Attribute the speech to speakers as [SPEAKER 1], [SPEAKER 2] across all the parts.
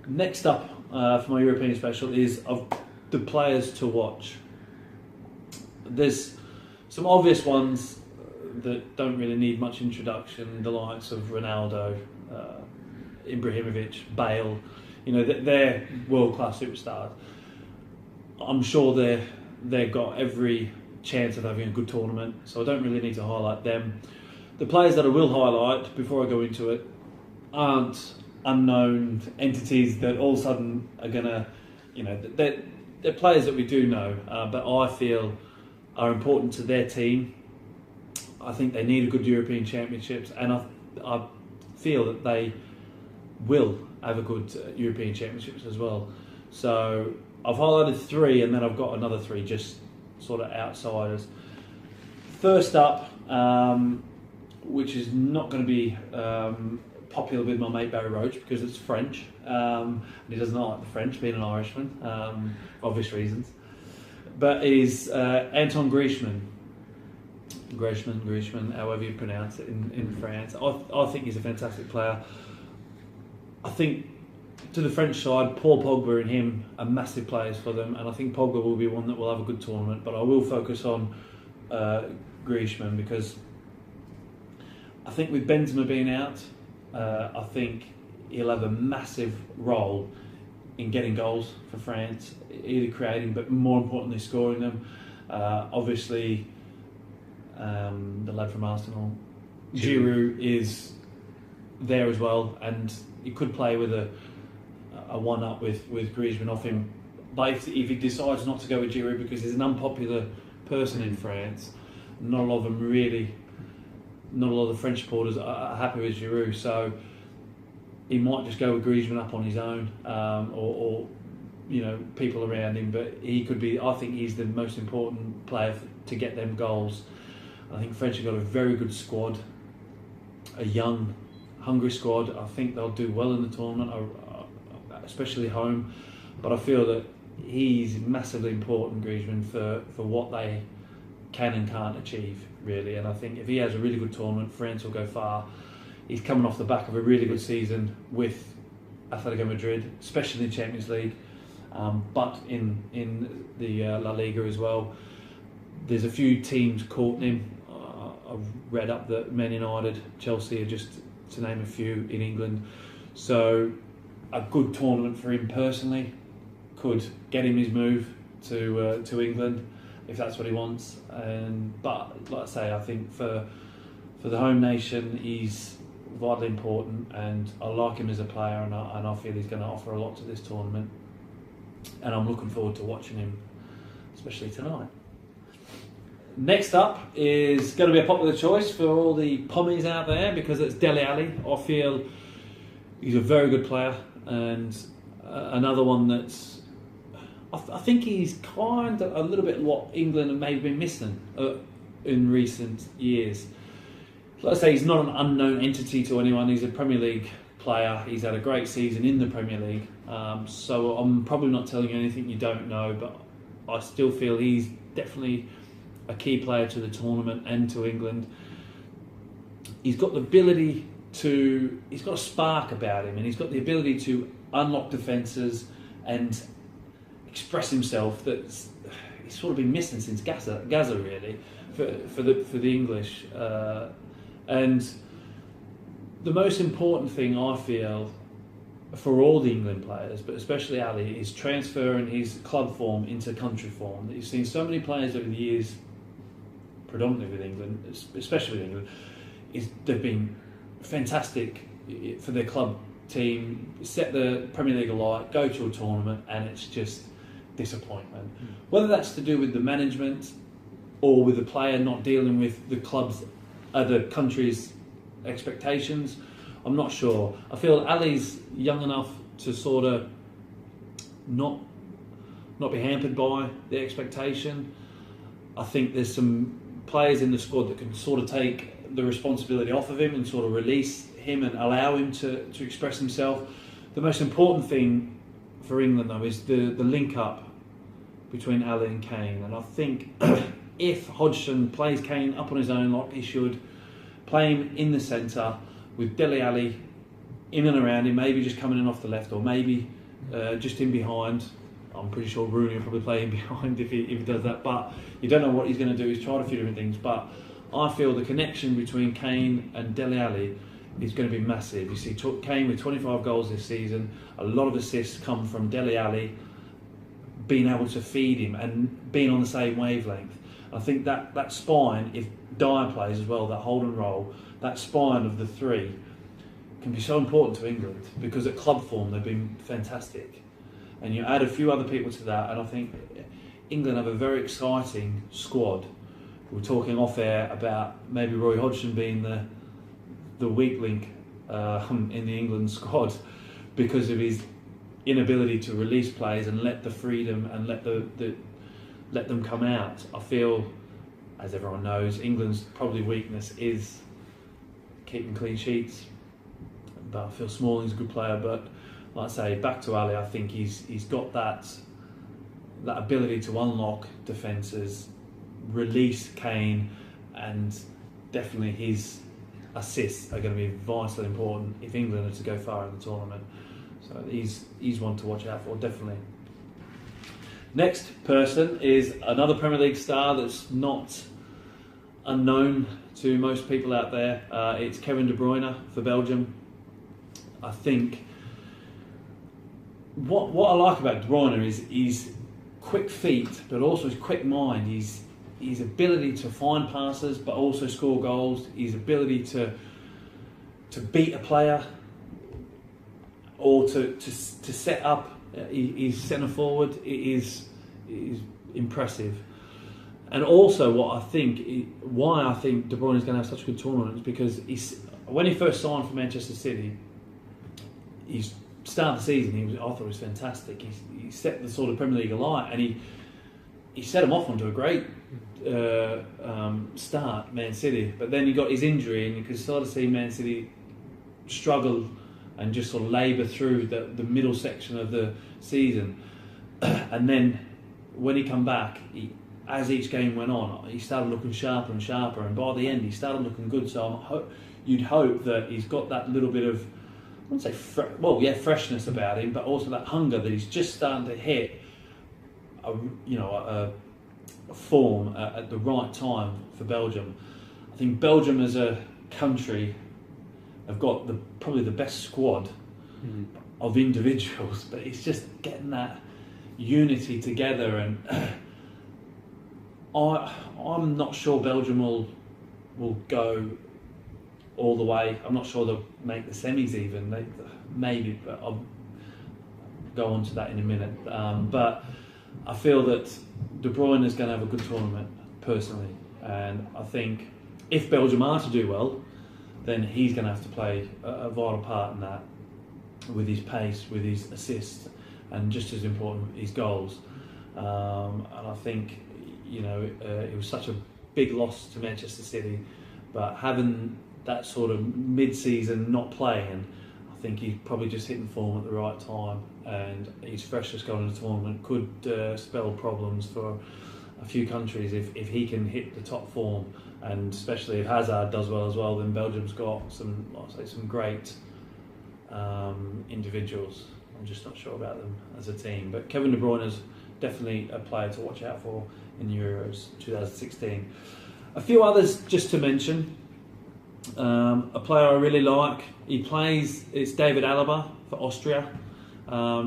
[SPEAKER 1] Next up for my European special is of the players to watch. There's some obvious ones that don't really need much introduction, the likes of Ronaldo, Ibrahimovic, Bale. You know, they're world-class superstars. I'm sure they've got every chance of having a good tournament, so I don't really need to highlight them. The players that I will highlight before I go into it aren't unknown entities that all of a sudden are gonna, you know, they're players that we do know, but I feel are important to their team. I think they need a good European Championships, and I feel that they will have a good European Championships as well. So I've highlighted 3, and then I've got another 3 just sort of outsiders. First up, which is not going to be popular with my mate Barry Roach because it's French, and he does not like the French, being an Irishman, for obvious reasons. But is Antoine Griezmann, however you pronounce it in France. I think he's a fantastic player. I think to the French side, Paul Pogba and him are massive players for them, and I think Pogba will be one that will have a good tournament. But I will focus on Griezmann because I think with Benzema being out, I think he'll have a massive role in getting goals for France, either creating, but more importantly, scoring them. Obviously, the lad from Arsenal, Giroud, is there as well, and he could play with a one-up with Griezmann off him. But if he decides not to go with Giroud because he's an unpopular person in France, not a lot of the French supporters are happy with Giroud, so he might just go with Griezmann up on his own, or you know, people around him. But he could be. I think he's the most important player to get them goals. I think French have got a very good squad, a young, hungry squad. I think they'll do well in the tournament, especially home. But I feel that he's massively important, Griezmann, for what they can and can't achieve, really. And I think if he has a really good tournament, France will go far. He's coming off the back of a really good season with Atletico Madrid, especially in the Champions League, but in the La Liga as well. There's a few teams courting him. I've read up that Man United, Chelsea are just to name a few in England. So a good tournament for him personally could get him his move to England if that's what he wants. But like I say, I think for the home nation, he's vitally important, and I like him as a player, and I feel he's going to offer a lot to this tournament. And I'm looking forward to watching him, especially tonight. Next up is going to be a popular choice for all the pommies out there because it's Dele Alli. I feel he's a very good player, and another one that's I think he's kind of a little bit what England have maybe been missing in recent years. Like I say, he's not an unknown entity to anyone. He's a Premier League player. He's had a great season in the Premier League. So I'm probably not telling you anything you don't know, but I still feel he's definitely a key player to the tournament and to England. He's got the ability to, he's got a spark about him, and he's got the ability to unlock defences and express himself that's he's sort of been missing since Gaza really, for the English. And the most important thing I feel for all the England players, but especially Ali, is transferring his club form into country form. You've seen so many players over the years, predominantly with England, especially with England, they've been fantastic for their club team, set the Premier League alight, go to a tournament, and it's just disappointment. Whether that's to do with the management or with the player not dealing with the club's, the country's expectations, I'm not sure. I feel Ali's young enough to sort of not be hampered by the expectation. I think there's some players in the squad that can sort of take the responsibility off of him and sort of release him and allow him to express himself. The most important thing for England, though, is the link up between Ali and Kane. And I think if Hodgson plays Kane up on his own like he should, play him in the centre with Dele Alli in and around him, maybe just coming in off the left, or maybe just in behind. I'm pretty sure Rooney will probably play in behind if he does that, but you don't know what he's going to do. He's tried a few different things, but I feel the connection between Kane and Dele Alli is going to be massive. You see Kane with 25 goals this season, a lot of assists come from Dele Alli being able to feed him and being on the same wavelength. I think that spine, if Dyer plays as well, that hold and roll, that spine of the three can be so important to England, because at club form they've been fantastic. And you add a few other people to that, and I think England have a very exciting squad. We were talking off air about maybe Roy Hodgson being the weak link in the England squad because of his inability to release players and let the freedom and let them come out. I feel, as everyone knows, England's probably weakness is keeping clean sheets. But I feel Smalling's a good player, but like I say, back to Ali, I think he's got that ability to unlock defences, release Kane, and definitely his assists are going to be vitally important if England are to go far in the tournament. So he's one to watch out for, definitely. Next person is another Premier League star that's not unknown to most people out there. It's Kevin De Bruyne for Belgium. I think what I like about De Bruyne is his quick feet, but also his quick mind. His ability to find passes, but also score goals. His ability to beat a player, or to set up his centre forward is impressive. And also, why I think De Bruyne is going to have such a good tournament is because when he first signed for Manchester City, he started the season. I thought he was fantastic. He set the sort of Premier League alight, and he set him off onto a great start, Man City. But then he got his injury, and you could start to see Man City struggle and just sort of labour through the middle section of the season. And then when he come back, as each game went on, he started looking sharper and sharper, and by the end he started looking good. So you'd hope that he's got that little bit of, I wouldn't say freshness about him, but also that hunger that he's just starting to hit a form at the right time for Belgium. I think Belgium as a country have got probably the best squad of individuals, but it's just getting that unity together. And I'm not sure Belgium will go all the way. I'm not sure they'll make the semis even. Maybe, but I'll go on to that in a minute. But I feel that De Bruyne is going to have a good tournament, personally. And I think if Belgium are to do well, then he's going to have to play a vital part in that, with his pace, with his assists, and just as important, his goals. And I think, it was such a big loss to Manchester City, but having that sort of mid-season not playing, I think he's probably just hitting form at the right time, and his freshness going into the tournament could spell problems for a few countries if he can hit the top form, and especially if Hazard does well as well. Then Belgium's got some great individuals. I'm just not sure about them as a team, but Kevin De Bruyne is definitely a player to watch out for in Euros 2016. A few others just to mention. A player I really like. It's David Alaba for Austria.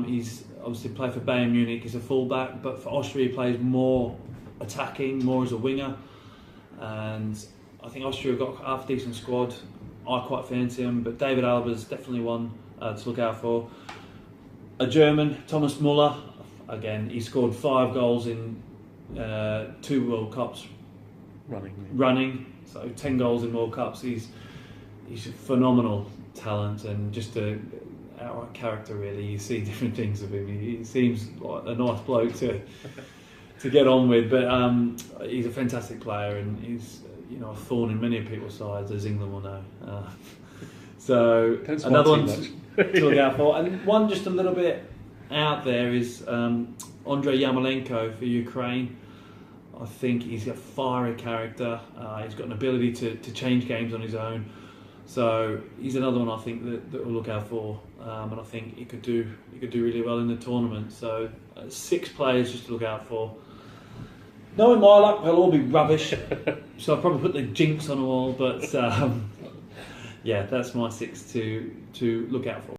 [SPEAKER 1] He's obviously played for Bayern Munich as a fullback, but for Austria he plays more attacking, more as a winger. And I think Austria have got a half decent squad. I quite fancy him, but David Alaba is definitely one to look out for. A German, Thomas Muller. Again, he scored 5 goals in 2 World Cups running. So 10 goals in World Cups. He's a phenomenal talent and just an outright character, really. You see different things of him. He seems like a nice bloke to get on with, but he's a fantastic player, and he's a thorn in many of people's sides, as England will know. So another one to look out for, and one just a little bit out there is Andrei Yarmolenko for Ukraine. I think he's a fiery character. He's got an ability to change games on his own. So he's another one I think that we'll look out for, and I think he could do really well in the tournament. So 6 players just to look out for. Knowing my luck, they'll all be rubbish. So I'll probably put the jinx on them all, but yeah, that's my 6 to look out for.